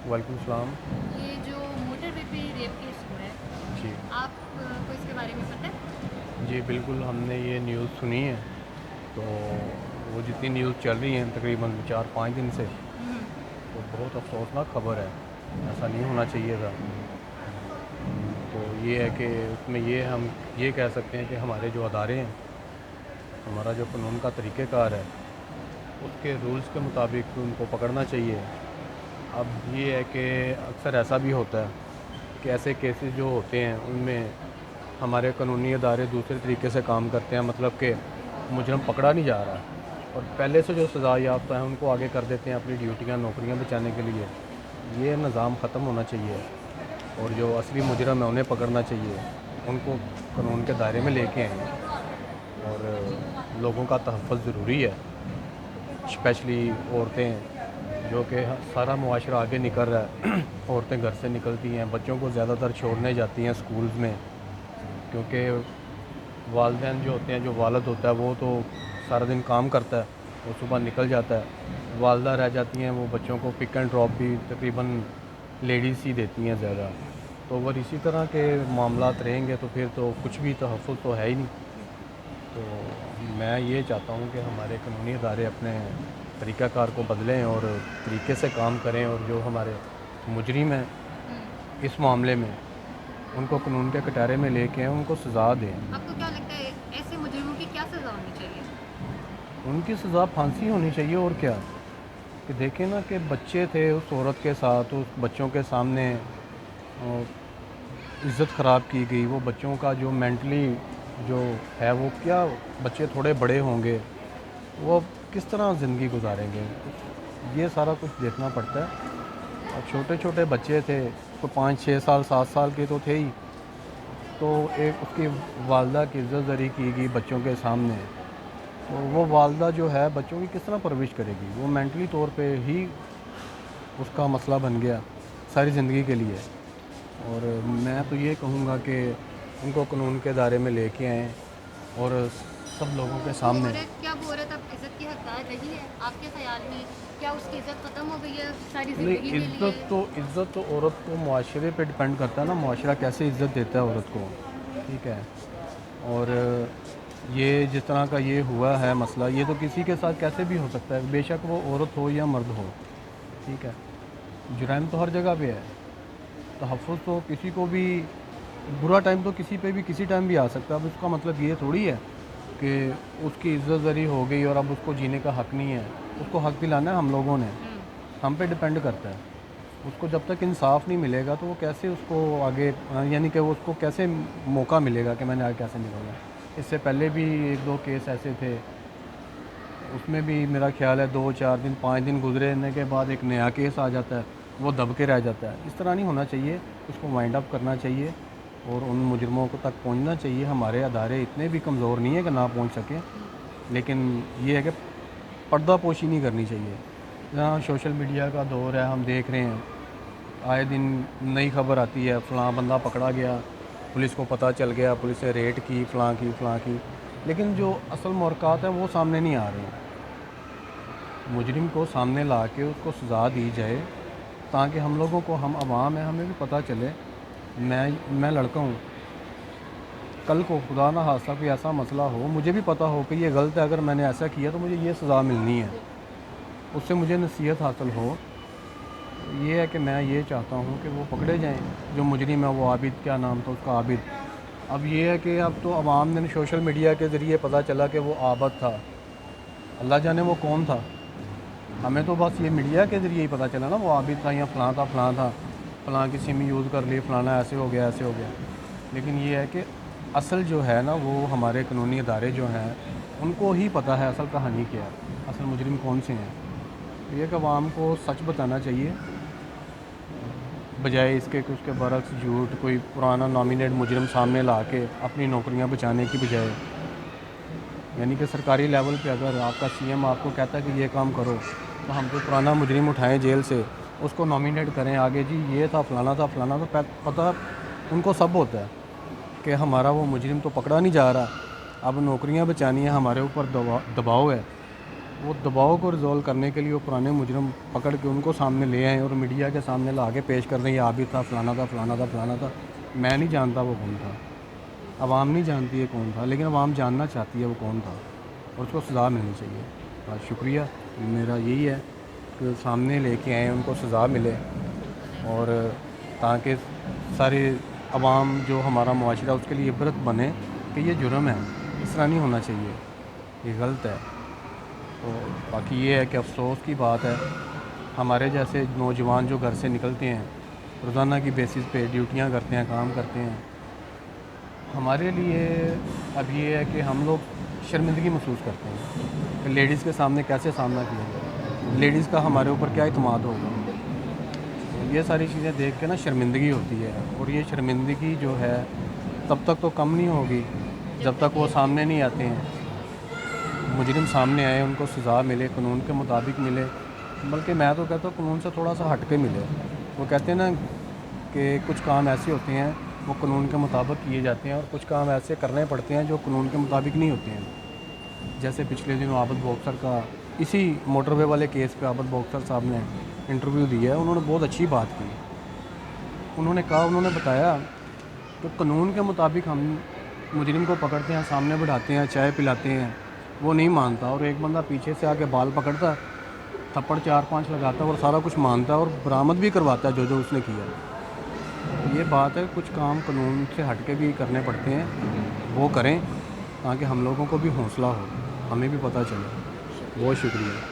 وعلیکم السلام۔ یہ جو موٹر وے پہ ریپ کیس ہوا ہے، جی آپ کو اس کے بارے میں پتہ ہے؟ جی بالکل، ہم نے یہ نیوز سنی ہے۔ تو وہ جتنی نیوز چل رہی ہیں تقریباً 4-5 دن سے، ہوں، تو بہت افسوسناک خبر ہے، ایسا نہیں ہونا چاہیے تھا۔ تو یہ ہے کہ اس میں ہم یہ کہہ سکتے ہیں کہ ہمارے جو ادارے ہیں، ہمارا جو قانون کا طریقہ کار ہے، اس کے رولز کے مطابق ان کو پکڑنا چاہیے۔ اب یہ ہے کہ اکثر ایسا بھی ہوتا ہے کہ ایسے کیسز جو ہوتے ہیں ان میں ہمارے قانونی ادارے دوسرے طریقے سے کام کرتے ہیں، مطلب کہ مجرم پکڑا نہیں جا رہا، اور پہلے سے جو سزا یافتہ ہیں ان کو آگے کر دیتے ہیں اپنی ڈیوٹیاں نوکریاں بچانے کے لیے۔ یہ نظام ختم ہونا چاہیے، اور جو اصلی مجرم ہیں انہیں پکڑنا چاہیے، ان کو قانون کے دائرے میں لے کے آئیں۔ اور لوگوں کا تحفظ ضروری ہے، اسپیشلی عورتیں، جو کہ سارا معاشرہ آگے نکل رہا ہے۔ عورتیں گھر سے نکلتی ہیں، بچوں کو زیادہ تر چھوڑنے جاتی ہیں سکولز میں، کیونکہ والدین جو ہوتے ہیں، جو والد ہوتا ہے وہ تو سارا دن کام کرتا ہے، وہ صبح نکل جاتا ہے، والدہ رہ جاتی ہیں، وہ بچوں کو پک اینڈ ڈراپ بھی تقریباً لیڈیز ہی دیتی ہیں زیادہ۔ تو اگر اسی طرح کے معاملات رہیں گے تو پھر تو کچھ بھی تحفظ تو ہے ہی نہیں۔ تو میں یہ چاہتا ہوں کہ ہمارے قانونی ادارے اپنے طریقہ کار کو بدلیں اور طریقے سے کام کریں، اور جو ہمارے مجرم ہیں ہوں۔ اس معاملے میں ان کو قانون کے کٹہرے میں لے کے ان کو سزا دیں۔ آپ کو کیا لگتا ہے ایسے مجرموں کی کیا سزا ہونی چاہیے؟ ان کی سزا پھانسی ہونی چاہیے، اور کیا کہ دیکھیں نا کہ بچے تھے، اس عورت کے ساتھ، اس بچوں کے سامنے عزت خراب کی گئی، وہ بچوں کا جو مینٹلی جو ہے وہ کیا، بچے تھوڑے بڑے ہوں گے، وہ کس طرح زندگی گزاریں گے، یہ سارا کچھ دیکھنا پڑتا ہے۔ اور چھوٹے چھوٹے بچے تھے، کوئی 5-6 سال 7 سال کے تو تھے ہی، تو ایک اس کی والدہ کی عزت زری کی گئی بچوں کے سامنے، تو وہ والدہ جو ہے بچوں کی کس طرح پرورش کرے گی، وہ مینٹلی طور پہ ہی اس کا مسئلہ بن گیا ساری زندگی کے لیے۔ اور میں تو یہ کہوں گا کہ ان کو قانون کے دائرے میں لے کے آئیں، اور سب لوگوں کے سامنے۔ وہ عورت اب عزت کی حقدار رہی ہے آپ کے خیال میں؟ کیا اس کی عزت ختم ہو گئی ہے ساری زندگی نہیں، کے لیے؟ عزت تو عورت کو معاشرے پہ ڈپینڈ کرتا ہے نا، معاشرہ کیسے عزت دیتا ہے عورت کو، ٹھیک ہے۔ اور یہ جس طرح کا یہ ہوا ہے مسئلہ، یہ تو کسی کے ساتھ کیسے بھی ہو سکتا ہے، بے شک وہ عورت ہو یا مرد ہو، ٹھیک ہے۔ جرائم تو ہر جگہ پہ ہے، تحفظ تو کسی کو بھی، برا ٹائم تو کسی پہ بھی کسی ٹائم بھی آ سکتا ہے۔ اب اس کا مطلب یہ تھوڑی ہے کہ اس کی عزت زری ہو گئی اور اب اس کو جینے کا حق نہیں ہے، اس کو حق دلانا ہے ہم لوگوں نے، ہوں۔ ہم پہ ڈپینڈ کرتا ہے۔ اس کو جب تک انصاف نہیں ملے گا تو وہ کیسے اس کو آگے، یعنی کہ اس کو کیسے موقع ملے گا کہ میں نے آگے کیسے نکلنا ہے۔ اس سے پہلے بھی 1-2 کیس ایسے تھے، اس میں بھی میرا خیال ہے 2-4 دن 5 دن گزرنے کے بعد ایک نیا کیس آ جاتا ہے، وہ دب کے رہ جاتا ہے۔ اس طرح نہیں ہونا چاہیے، اس کو وائنڈ اپ کرنا چاہیے اور ان مجرموں کو تک پہنچنا چاہیے۔ ہمارے ادارے اتنے بھی کمزور نہیں ہیں کہ نہ پہنچ سکیں، لیکن یہ ہے کہ پردہ پوشی نہیں کرنی چاہیے۔ جہاں سوشل میڈیا کا دور ہے، ہم دیکھ رہے ہیں آئے دن نئی خبر آتی ہے، فلاں بندہ پکڑا گیا، پولیس کو پتہ چل گیا، پولیس نے ریڈ کی، فلاں کی فلاں کی، لیکن جو اصل محرکات ہیں وہ سامنے نہیں آ رہے ہیں۔ مجرم کو سامنے لا کے اس کو سزا دی جائے، تاکہ ہم لوگوں کو، ہم عوام ہیں، ہمیں بھی پتہ چلے۔ میں لڑکا ہوں، کل کو خدا نہ خواستہ کوئی ایسا مسئلہ ہو، مجھے بھی پتہ ہو کہ یہ غلط ہے، اگر میں نے ایسا کیا تو مجھے یہ سزا ملنی ہے، اس سے مجھے نصیحت حاصل ہو۔ یہ ہے کہ میں یہ چاہتا ہوں کہ وہ پکڑے جائیں، جو مجرم ہے، وہ عابد، کیا نام تھا اس کا، عابد۔ اب یہ ہے کہ اب تو عوام نے سوشل میڈیا کے ذریعے پتہ چلا کہ وہ عابد تھا، اللہ جانے وہ کون تھا، ہمیں تو بس یہ میڈیا کے ذریعے ہی پتہ چلا نا وہ عابد تھا یا فلاں تھا فلاں تھا، فلاں کی سم یوز کر لی، فلانا ایسے ہو گیا ایسے ہو گیا۔ لیکن یہ ہے کہ اصل جو ہے نا، وہ ہمارے قانونی ادارے جو ہیں ان کو ہی پتہ ہے اصل کہانی کیا ہے، اصل مجرم کون سے ہیں۔ یہ کہ عوام کو سچ بتانا چاہیے، بجائے اس کے کہ اس کے برعکس جھوٹ، کوئی پرانا نامینیٹ مجرم سامنے لا کے اپنی نوکریاں بچانے کی بجائے۔ یعنی کہ سرکاری لیول پہ اگر آپ کا سی ایم آپ کو کہتا ہے کہ یہ کام کرو، تو ہم تو پرانا مجرم اٹھائیں جیل سے، اس کو نامینیٹ کریں آگے، جی یہ تھا فلانا تھا فلانا تھا، پتہ ان کو سب ہوتا ہے کہ ہمارا وہ مجرم تو پکڑا نہیں جا رہا، اب نوکریاں بچانی ہیں، ہمارے اوپر دباؤ ہے، وہ دباؤ کو ریزولو کرنے کے لیے وہ پرانے مجرم پکڑ کے ان کو سامنے لے آئیں اور میڈیا کے سامنے لا کے پیش کر دیں یہ بھی تھا، فلانا تھا، فلانا تھا، فلانا تھا. میں نہیں جانتا وہ کون تھا، عوام نہیں جانتی ہے کون تھا، لیکن عوام جاننا چاہتی ہے وہ کون تھا اور اس کو سزا ملنی چاہیے. بس شکریہ، میرا یہی ہے کہ سامنے لے کے آئیں، ان کو سزا ملے اور تاکہ سارے عوام جو ہمارا معاشرہ اس کے لیے عبرت بنے کہ یہ جرم ہے، اس طرح نہیں ہونا چاہیے، یہ غلط ہے. تو باقی یہ ہے کہ افسوس کی بات ہے ہمارے جیسے نوجوان جو گھر سے نکلتے ہیں روزانہ کی بیسس پہ ڈیوٹیاں کرتے ہیں، کام کرتے ہیں، ہمارے لیے اب یہ ہے کہ ہم لوگ شرمندگی محسوس کرتے ہیں کہ لیڈیز کے سامنے کیسے سامنا کیا جائے، لیڈیز کا ہمارے اوپر کیا اعتماد ہوگا. یہ ساری چیزیں دیکھ کے نا شرمندگی ہوتی ہے، اور یہ شرمندگی جو ہے تب تک تو کم نہیں ہوگی جب تک وہ سامنے نہیں آتے ہیں، مجرم سامنے آئے، ان کو سزا ملے، قانون کے مطابق ملے. بلکہ میں تو کہتا ہوں قانون سے تھوڑا سا ہٹ کے ملے. وہ کہتے ہیں نا کہ کچھ کام ایسے ہوتے ہیں وہ قانون کے مطابق کیے جاتے ہیں اور کچھ کام ایسے کرنے پڑتے ہیں جو قانون کے مطابق نہیں ہوتے ہیں. جیسے پچھلے دنوں عابد بوکسر کا اسی موٹر وے والے کیس پہ عابد بوکسر صاحب نے انٹرویو دیا ہے، انہوں نے بہت اچھی بات کی. انہوں نے کہا، انہوں نے بتایا کہ قانون کے مطابق ہم مجرم کو پکڑتے ہیں، سامنے بٹھاتے ہیں، چائے پلاتے ہیں، وہ نہیں مانتا اور ایک بندہ پیچھے سے آ کے بال پکڑتا، تھپڑ 4-5 لگاتا اور سارا کچھ مانتا اور برآمد بھی کرواتا ہے جو اس نے کیا. یہ بات ہے، کچھ کام قانون سے ہٹ کے بھی کرنے پڑتے ہیں، وہ کریں تاکہ ہم لوگوں کو بھی حوصلہ ہو، ہمیں بھی پتہ چلے. بہت شکریہ.